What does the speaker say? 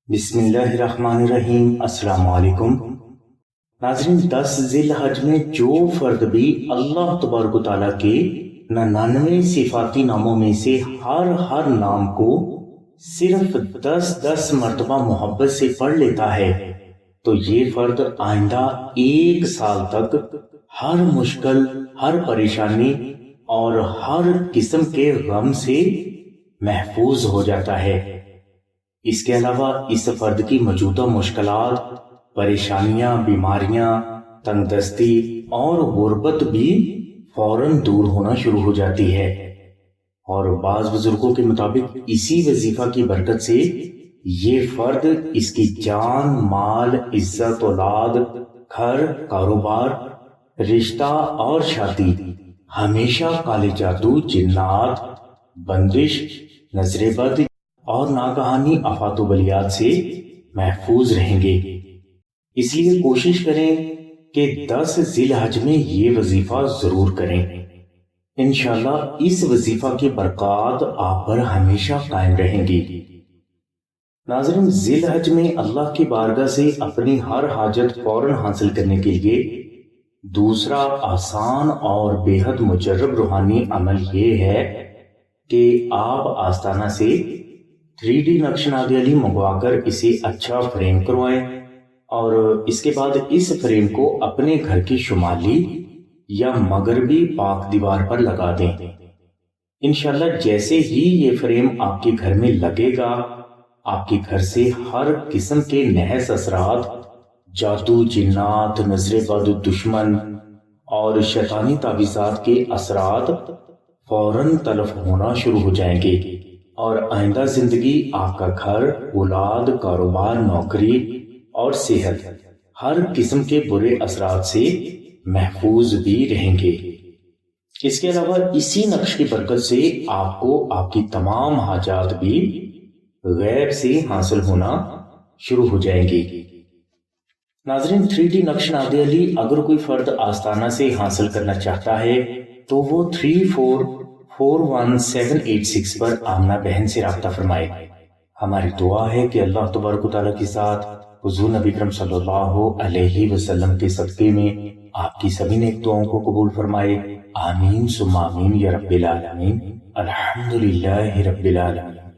बिस्मिल्लाहिर्रहमानिर्रहीम। अस्सलाम वालेकुम नाज़रीन। 10 ज़िल हज में जो फर्द भी अल्लाह तबारक व तआला के 99 सिफाती नामों में से हर नाम को सिर्फ 10-10 मरतबा मोहब्बत से पढ़ लेता है तो ये फर्द आइंदा 1 साल तक हर मुश्किल, हर परेशानी और हर किस्म के गम से महफूज हो जाता है। इसके अलावा इस फर्द की मौजूदा मुश्किलात, परेशानियां, बीमारियां, तंगदस्ती और गुर्बत भी फौरन दूर होना शुरू हो जाती है। और बाज बुजुर्गों के मुताबिक इसी वजीफा की बरकत से ये फर्द इसकी जान, माल, इज्जत, औलाद, घर, कारोबार, रिश्ता और शादी हमेशा काले जादू, जिन्नात, बंदिश, नजरे बद और नागहानी आफातो बलियात से महफूज रहेंगे। इसलिए कोशिश करें कि 10 ज़िल हज में ये वजीफा जरूर करें। इंशाअल्लाह इस वजीफा की बरकत आप पर हमेशा कायम रहेंगी। नाज़रीन, ज़िल हज में अल्लाह की बारगाह से अपनी हर हाजत फौरन हासिल करने के लिए दूसरा आसान और बेहद मुजर्रब रूहानी अमल ये है कि आप आस्ताना से 3D नक्शनादेली मंगवाकर इसे अच्छा फ्रेम करवाएं और इसके बाद इस फ्रेम को अपने घर की शुमाली या मगरबी पाक दीवार पर लगा दें। इंशाल्लाह जैसे ही ये फ्रेम आपके घर में लगेगा, आपके घर से हर किस्म के नहस असरात, जादू, जिन्नात, नजरे बद, दुश्मन और शैतानी तावीज़ात के असरात फौरन तलफ होना शुरू हो जाएंगे और आइंदा जिंदगी आपका घर, औलाद, कारोबार, नौकरी और सेहत हर किस्म के बुरे असरात से महफूज भी रहेंगे। इसके अलावा इसी नक्श की बरकत से आपको आपकी तमाम हाजात भी गैब से हासिल होना शुरू हो जाएंगी। नाज़रीन, 3D नक्शनादेली अगर कोई फर्द आस्ताना से हासिल करना चाहता है तो वो 3441-786 पर आमना बहन से राब्ता फरमाए। हमारी दुआ है कि अल्लाह तबारक व तआला के साथ हुजूर नबी करम सल्लल्लाहु अलैहि वसल्लम के सदक़े में आपकी सभी नेक दुआओं को कबूल फरमाए। आमीन सुम्मा आमीन या रब्बिल आलमीन। अल्हम्दुलिल्लाहि रब्बिल आलमीन।